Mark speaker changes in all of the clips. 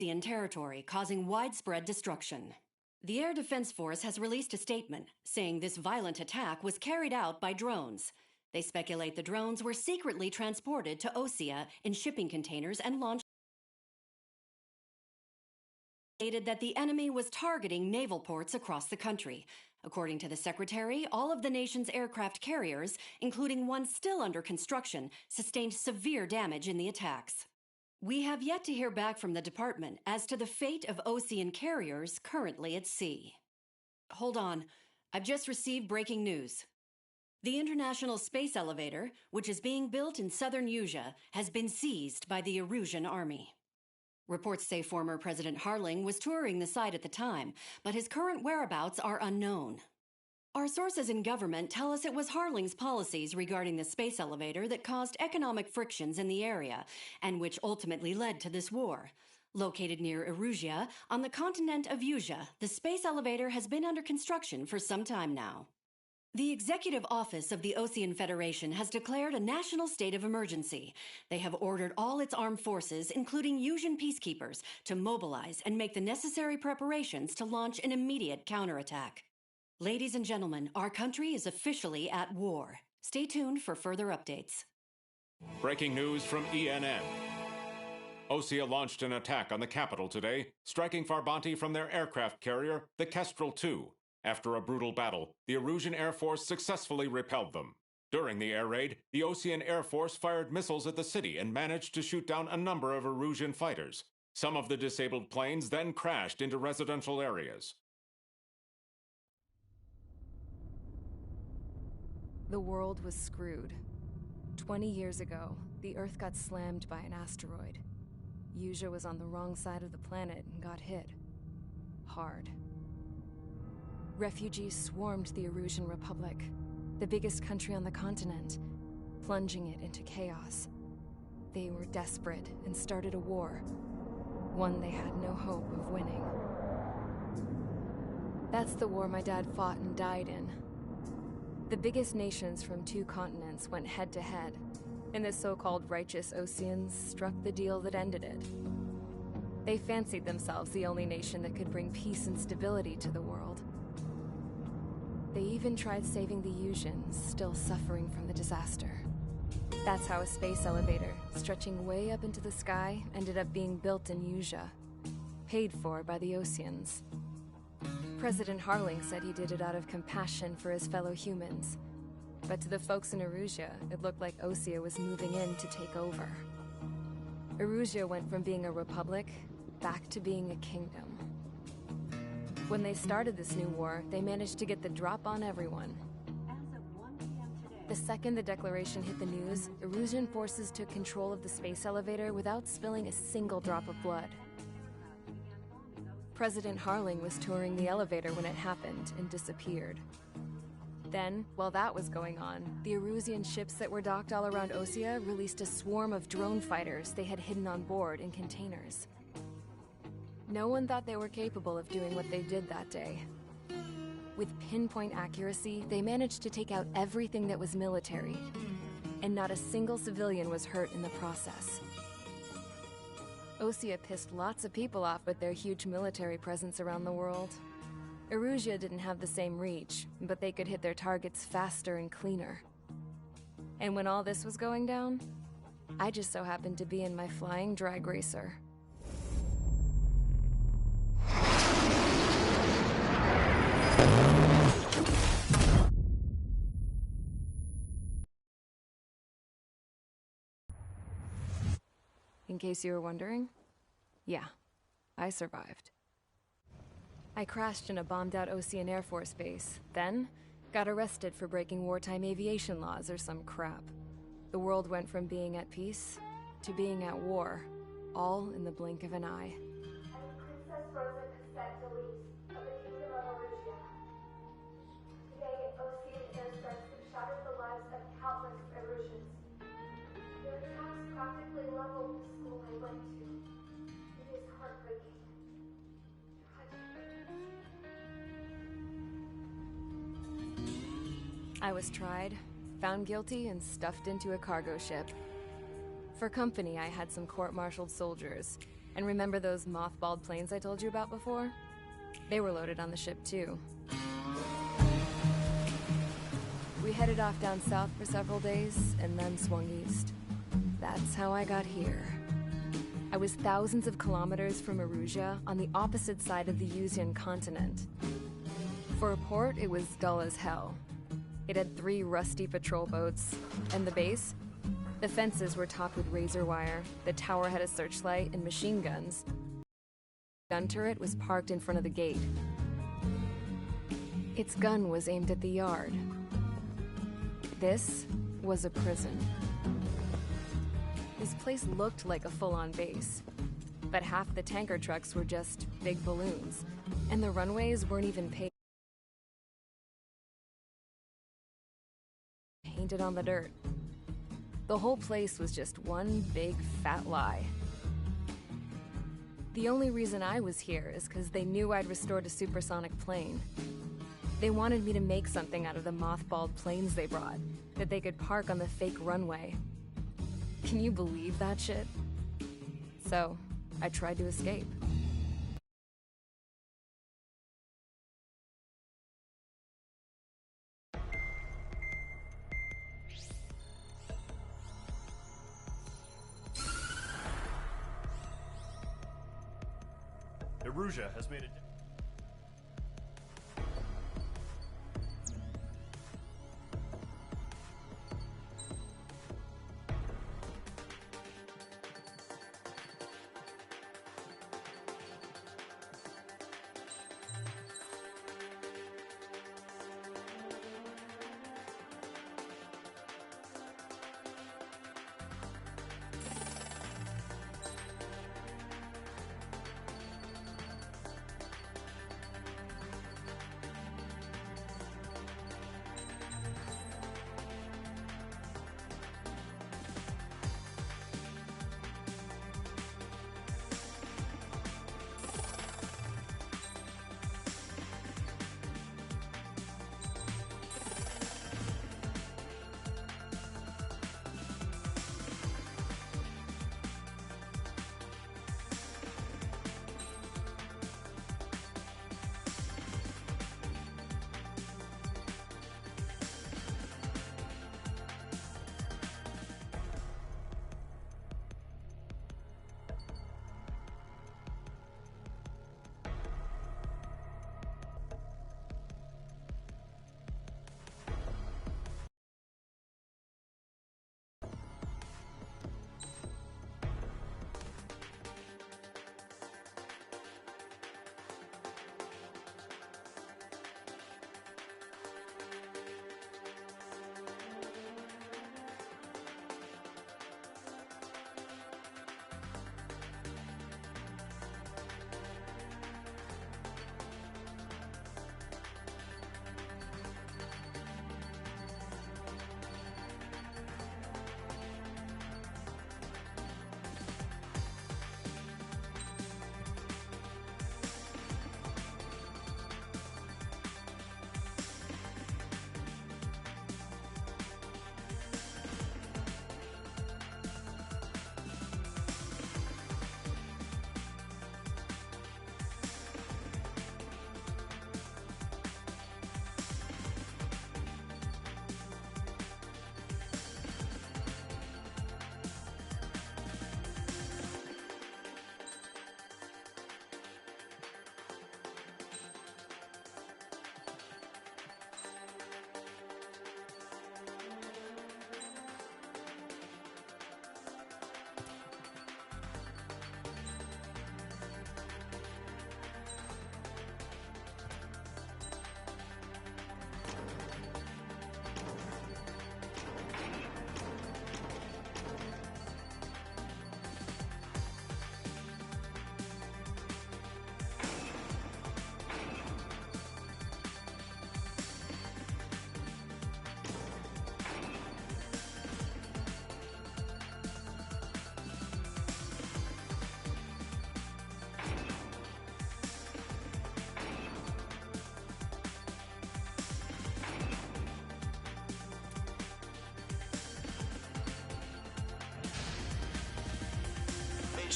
Speaker 1: Osean territory, causing widespread destruction. The Air Defense Force has released a statement saying this violent attack was carried out by drones. They speculate the drones were secretly transported to Osea in shipping containers and launched. Stated that the enemy was targeting naval ports across the country. According to the secretary, all of the nation's aircraft carriers, including one still under construction, sustained severe damage in the attacks. We have yet to hear back from the department as to the fate of Osean carriers currently at sea. Hold on. I've just received breaking news. The International Space Elevator, which is being built in southern Usea, has been seized by the Erusian army. Reports say former President Harling was touring the site at the time, but his current whereabouts are unknown. Our sources in government tell us it was Harling's policies regarding the space elevator that caused economic frictions in the area, and which ultimately led to this war. Located near Erusia, on the continent of Usea, the space elevator has been under construction for some time now. The Executive Office of the Osean Federation has declared a national state of emergency. They have ordered all its armed forces, including Usian peacekeepers, to mobilize and make the necessary preparations to launch an immediate counterattack. Ladies and gentlemen, our country is officially at war. Stay tuned for further updates.
Speaker 2: Breaking news from ENN. Osea launched an attack on the capital today, striking Farbanti from their aircraft carrier, the Kestrel II. After a brutal battle, the Erusian Air Force successfully repelled them. During the air raid, the Osean Air Force fired missiles at the city and managed to shoot down a number of Erusian fighters. Some of the disabled planes then crashed into residential areas.
Speaker 3: The world was screwed. 20 years ago, the Earth got slammed by an asteroid. Usea was on the wrong side of the planet and got hit. Hard. Refugees swarmed the Erusian Republic, the biggest country on the continent, plunging it into chaos. They were desperate and started a war, one they had no hope of winning. That's the war my dad fought and died in. The biggest nations from 2 continents went head-to-head, and the so-called righteous Oseans struck the deal that ended it. They fancied themselves the only nation that could bring peace and stability to the world. They even tried saving the Usians, still suffering from the disaster. That's how a space elevator, stretching way up into the sky, ended up being built in Usea, paid for by the Oseans. President Harling said he did it out of compassion for his fellow humans. But to the folks in Erusia, it looked like Osea was moving in to take over. Erusia went from being a republic back to being a kingdom. When they started this new war, they managed to get the drop on everyone. The second the declaration hit the news, Erusian forces took control of the space elevator without spilling a single drop of blood. President Harling was touring the elevator when it happened and disappeared. Then, while that was going on, the Erusian ships that were docked all around Osea released a swarm of drone fighters they had hidden on board in containers. No one thought they were capable of doing what they did that day. With pinpoint accuracy, they managed to take out everything that was military, and not a single civilian was hurt in the process. Osea pissed lots of people off with their huge military presence around the world. Erusia didn't have the same reach, but they could hit their targets faster and cleaner. And when all this was going down, I just so happened to be in my flying drag racer. In case you were wondering, yeah, I survived. I crashed in a bombed-out Osean Air Force base, then got arrested for breaking wartime aviation laws or some crap. The world went from being at peace to being at war, all in the blink of an eye.
Speaker 4: Princess Rosa Cassette-Delise of the Kingdom of Erusia. Today, Osean airstrikes have shattered the lives of countless Erusians. Their attacks practically leveled the school I went to. It is heartbreaking.
Speaker 3: I was tried, found guilty, and stuffed into a cargo ship. For company, I had some court-martialed soldiers, And remember those mothballed planes I told you about before? They were loaded on the ship too. We headed off down south for several days, and then swung east. That's how I got here. I was thousands of kilometers from Erusia, on the opposite side of the Yuzian continent. For a port, it was dull as hell. It had 3 rusty patrol boats, and the base? The fences were topped with razor wire, the tower had a searchlight and machine guns. The gun turret was parked in front of the gate. Its gun was aimed at the yard. This was a prison. This place looked like a full-on base, but half the tanker trucks were just big balloons, and the runways weren't even painted on the dirt. The whole place was just one big fat lie. The only reason I was here is because they knew I'd restored a supersonic plane. They wanted me to make something out of the mothballed planes they brought, that they could park on the fake runway. Can you believe that shit? So, I tried to escape.
Speaker 5: Erusia has made it.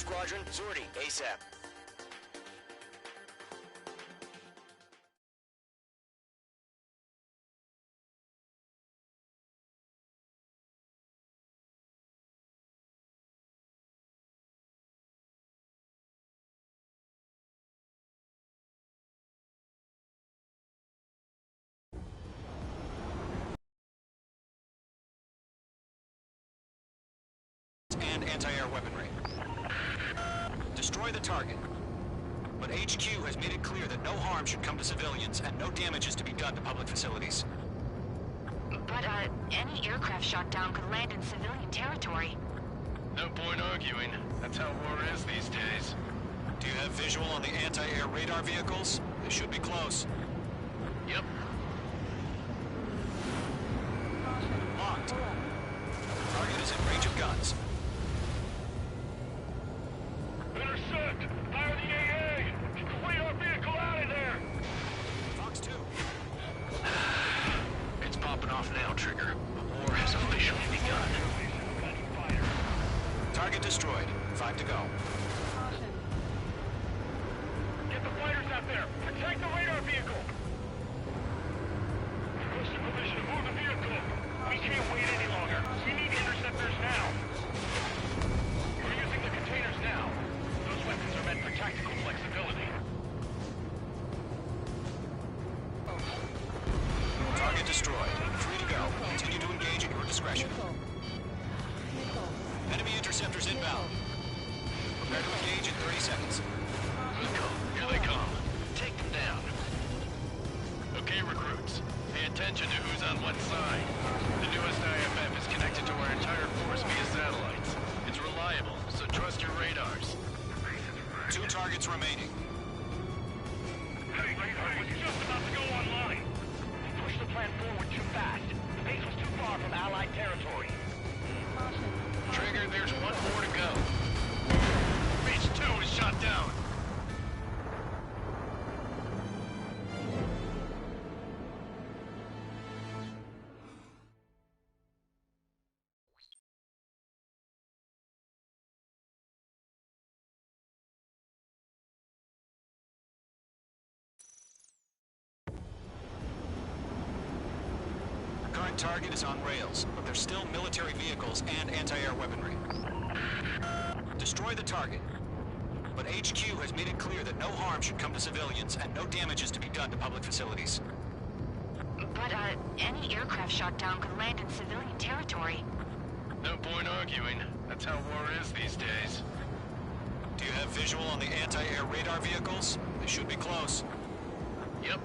Speaker 5: Squadron, Zordi, ASAP. And anti-air weaponry. Destroy the target. But HQ has made it clear that no harm should come to civilians and no damage is to be done to public facilities.
Speaker 6: But, any aircraft shot down could land in civilian territory.
Speaker 7: No point arguing. That's how war is these days.
Speaker 5: Do you have visual on the anti-air radar vehicles? They should be close.
Speaker 7: Yep.
Speaker 5: Locked. Target is in range of guns.
Speaker 7: Intercept! Fire the AA! Get the radar vehicle out of there!
Speaker 5: Fox 2.
Speaker 7: It's popping off now, Trigger. The war has officially begun.
Speaker 5: Target destroyed. 5 to go.
Speaker 7: Get the fighters out there! Protect the radar vehicle! Requesting permission to move the vehicle! We can't wait any longer. We need interceptors now! We're using the containers now. Those weapons are meant for tactical flexibility.
Speaker 5: Target destroyed. 3 to go. Continue to engage at your discretion. Enemy interceptors inbound. Prepare to engage in 30 seconds.
Speaker 7: Good call. Here they come. Take them down. Okay, recruits. Pay attention to who's on what side. The newest IFF is connected to our entire force via satellites. It's reliable, so trust your radars.
Speaker 5: 2 targets remaining.
Speaker 7: Hey, was just about to go online. We pushed the plan forward too fast. The base was too far from Allied territory. Trigger, there's one more to go. Base 2 is shot down.
Speaker 5: Current target is on rails, but there's still military vehicles and anti-air weaponry. Destroy the target. But HQ has made it clear that no harm should come to civilians and no damage is to be done to public facilities.
Speaker 6: But, any aircraft shot down could land in civilian territory.
Speaker 7: No point arguing. That's how war is these days.
Speaker 5: Do you have visual on the anti-air radar vehicles? They should be close.
Speaker 7: Yep.